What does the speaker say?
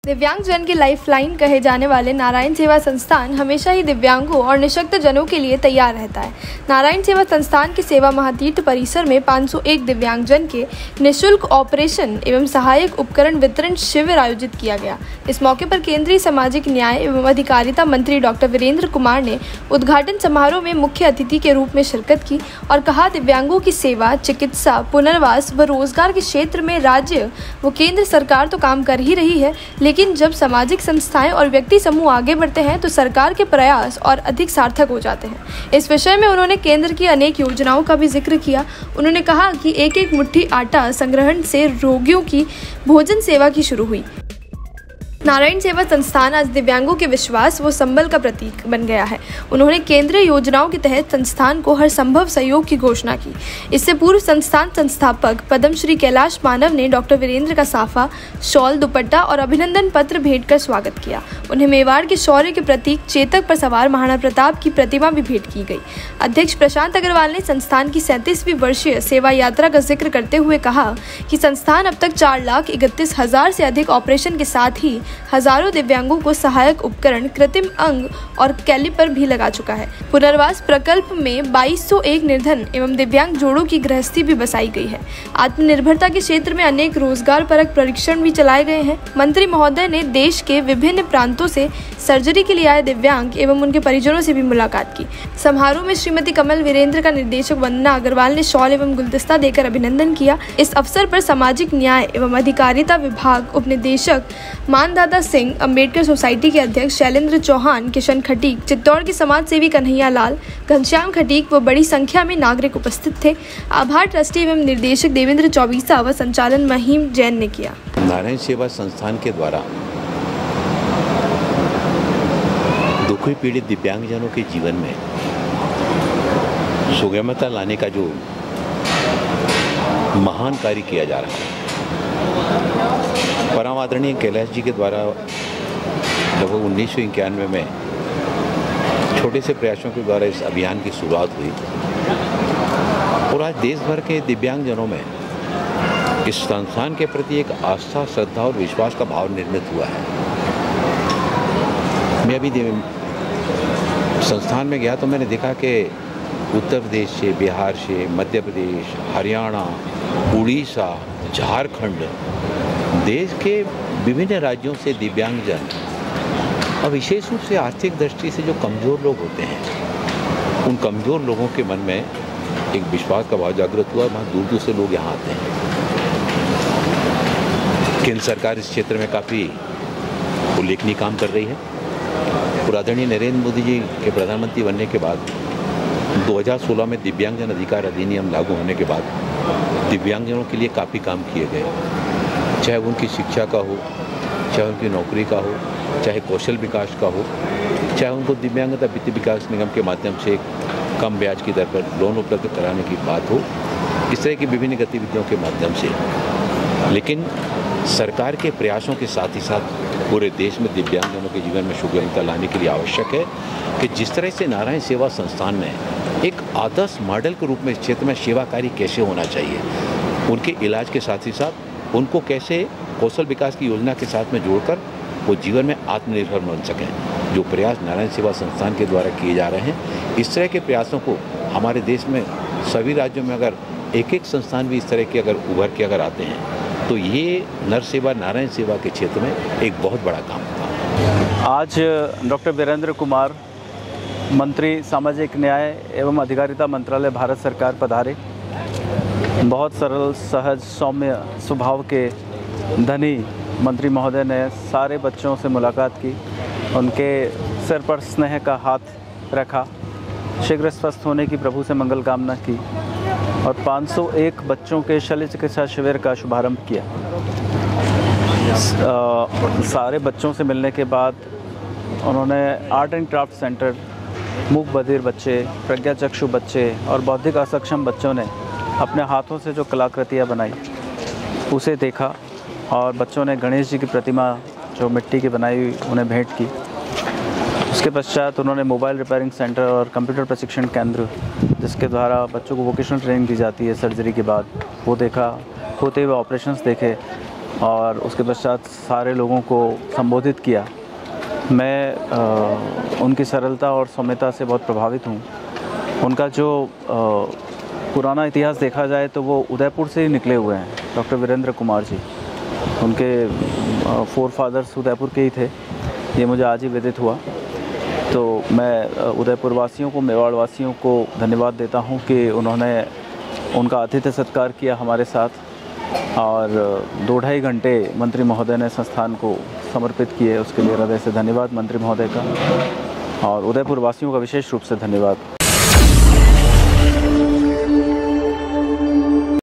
दिव्यांगजन की लाइफलाइन कहे जाने वाले नारायण सेवा संस्थान हमेशा ही दिव्यांगों और निःशक्त जनों के लिए तैयार रहता है। नारायण सेवा संस्थान के सेवा महातीर्थ परिसर में 501 दिव्यांगजन के निःशुल्क ऑपरेशन एवं सहायक उपकरण वितरण शिविर आयोजित किया गया। इस मौके पर केंद्रीय सामाजिक न्याय एवं अधिकारिता मंत्री डॉक्टर वीरेंद्र कुमार ने उद्घाटन समारोह में मुख्य अतिथि के रूप में शिरकत की और कहा, दिव्यांगों की सेवा, चिकित्सा, पुनर्वास व रोजगार के क्षेत्र में राज्य व केंद्र सरकार तो काम कर ही रही है, लेकिन जब सामाजिक संस्थाएं और व्यक्ति समूह आगे बढ़ते हैं तो सरकार के प्रयास और अधिक सार्थक हो जाते हैं। इस विषय में उन्होंने केंद्र की अनेक योजनाओं का भी जिक्र किया। उन्होंने कहा कि एक एक मुट्ठी आटा संग्रहण से रोगियों की भोजन सेवा की शुरू हुई। नारायण सेवा संस्थान आज दिव्यांगों के विश्वास व संबल का प्रतीक बन गया है। उन्होंने केंद्रीय योजनाओं के तहत संस्थान को हर संभव सहयोग की घोषणा की। इससे पूर्व संस्थान संस्थापक पद्मश्री कैलाश मानव ने डॉक्टर वीरेंद्र का साफा, शॉल, दुपट्टा और अभिनंदन पत्र भेंट कर स्वागत किया। उन्हें मेवाड़ के शौर्य के प्रतीक चेतक पर सवार महाराणा प्रताप की प्रतिमा भी भेंट की गई। अध्यक्ष प्रशांत अग्रवाल ने संस्थान की 37वीं वर्षीय सेवा यात्रा का जिक्र करते हुए कहा कि संस्थान अब तक 4,31,000 से अधिक ऑपरेशन के साथ ही हजारों दिव्यांगों को सहायक उपकरण, कृत्रिम अंग और कैलिपर भी लगा चुका है। पुनर्वास प्रकल्प में 2201 निर्धन एवं दिव्यांग जोड़ों की गृहस्थी भी बसाई गई है। आत्मनिर्भरता के क्षेत्र में अनेक रोजगार परक परीक्षण भी चलाए गए हैं। मंत्री महोदय ने देश के विभिन्न प्रांतों से सर्जरी के लिए आए दिव्यांग एवं उनके परिजनों से भी मुलाकात की। समारोह में श्रीमती कमल वीरेंद्र का निर्देशक वंदना अग्रवाल ने शॉल एवं गुलदस्ता देकर अभिनंदन किया। इस अवसर पर सामाजिक न्याय एवं अधिकारिता विभाग उपनिदेशक मानदादा सिंह, अम्बेडकर सोसाइटी के अध्यक्ष शैलेंद्र चौहान, किशन खटीक, चित्तौड़ के समाज सेवी कन्हैया लाल, घनश्याम खटीक व बड़ी संख्या में नागरिक उपस्थित थे। आभार ट्रस्टी एवं निर्देशक देवेंद्र चौबीसा व संचालन महिम जैन ने किया। नारायण सेवा संस्थान के द्वारा दुखी पीड़ित दिव्यांगजनों के जीवन में सुगमता लाने का जो महान कार्य किया जा रहा है, परम आदरणीय कैलाश जी के द्वारा लगभग 1991 में छोटे से प्रयासों के द्वारा इस अभियान की शुरुआत हुई और आज देश भर के दिव्यांगजनों में इस संस्थान के प्रति एक आस्था, श्रद्धा और विश्वास का भाव निर्मित हुआ है। मैं अभी संस्थान में गया तो मैंने देखा कि उत्तर प्रदेश से, बिहार से, मध्य प्रदेश, हरियाणा, उड़ीसा, झारखंड, देश के विभिन्न राज्यों से दिव्यांगजन और विशेष रूप से आर्थिक दृष्टि से जो कमज़ोर लोग होते हैं, उन कमज़ोर लोगों के मन में एक विश्वास का भाव जागृत हुआ। वहाँ दूर दूर से लोग यहाँ आते हैं। केंद्र सरकार इस क्षेत्र में काफ़ी उल्लेखनीय काम कर रही है। आदरणीय नरेंद्र मोदी जी के प्रधानमंत्री बनने के बाद 2016 में दिव्यांगजन अधिकार अधिनियम लागू होने के बाद दिव्यांगजनों के लिए काफ़ी काम किए गए, चाहे उनकी शिक्षा का हो, चाहे उनकी नौकरी का हो, चाहे कौशल विकास का हो, चाहे उनको दिव्यांगता वित्त विकास निगम के माध्यम से कम ब्याज की दर पर लोन उपलब्ध कराने की बात हो, इस तरह की विभिन्न गतिविधियों के माध्यम से। लेकिन सरकार के प्रयासों के साथ ही साथ पूरे देश में दिव्यांगजनों के जीवन में सुगमता लाने के लिए आवश्यक है कि जिस तरह से नारायण सेवा संस्थान ने एक आदर्श मॉडल के रूप में इस क्षेत्र में सेवा कार्य कैसे होना चाहिए, उनके इलाज के साथ ही साथ उनको कैसे कौशल विकास की योजना के साथ में जोड़कर वो जीवन में आत्मनिर्भर बन सकें, जो प्रयास नारायण सेवा संस्थान के द्वारा किए जा रहे हैं, इस तरह के प्रयासों को हमारे देश में सभी राज्यों में अगर एक एक संस्थान भी इस तरह के अगर उभर के अगर आते हैं तो ये नर सेवा, नारायण सेवा के क्षेत्र में एक बहुत बड़ा काम था। आज डॉक्टर वीरेंद्र कुमार, मंत्री सामाजिक न्याय एवं अधिकारिता मंत्रालय, भारत सरकार पधारे। बहुत सरल, सहज, सौम्य स्वभाव के धनी मंत्री महोदय ने सारे बच्चों से मुलाकात की, उनके सिर पर स्नेह का हाथ रखा, शीघ्र स्वस्थ होने की प्रभु से मंगल कामना की और 501 बच्चों के शल्य चिकित्सा शिविर का शुभारंभ किया। सारे बच्चों से मिलने के बाद उन्होंने आर्ट एंड क्राफ्ट सेंटर, मूक बधिर बच्चे, प्रज्ञाचक्षु बच्चे और बौद्धिक असक्षम बच्चों ने अपने हाथों से जो कलाकृतियाँ बनाई उसे देखा और बच्चों ने गणेश जी की प्रतिमा जो मिट्टी की बनाई हुई उन्हें भेंट की। उसके पश्चात उन्होंने मोबाइल रिपेयरिंग सेंटर और कंप्यूटर प्रशिक्षण केंद्र, जिसके द्वारा बच्चों को वोकेशनल ट्रेनिंग दी जाती है सर्जरी के बाद, वो देखा। होते हुए ऑपरेशंस देखे और उसके पश्चात सारे लोगों को संबोधित किया। मैं उनकी सरलता और सौम्यता से बहुत प्रभावित हूँ। उनका जो पुराना इतिहास देखा जाए तो वो उदयपुर से ही निकले हुए हैं, डॉक्टर वीरेंद्र कुमार जी। उनके फोर फादर्स उदयपुर के ही थे, ये मुझे आज ही विदित हुआ। तो मैं उदयपुर वासियों को, मेवाड़ वासियों को धन्यवाद देता हूँ कि उन्होंने उनका आतिथ्य सत्कार किया हमारे साथ और 2-2.5 घंटे मंत्री महोदय ने संस्थान को समर्पित किए। उसके लिए हृदय से धन्यवाद मंत्री महोदय का, और उदयपुर वासियों का विशेष रूप से धन्यवाद।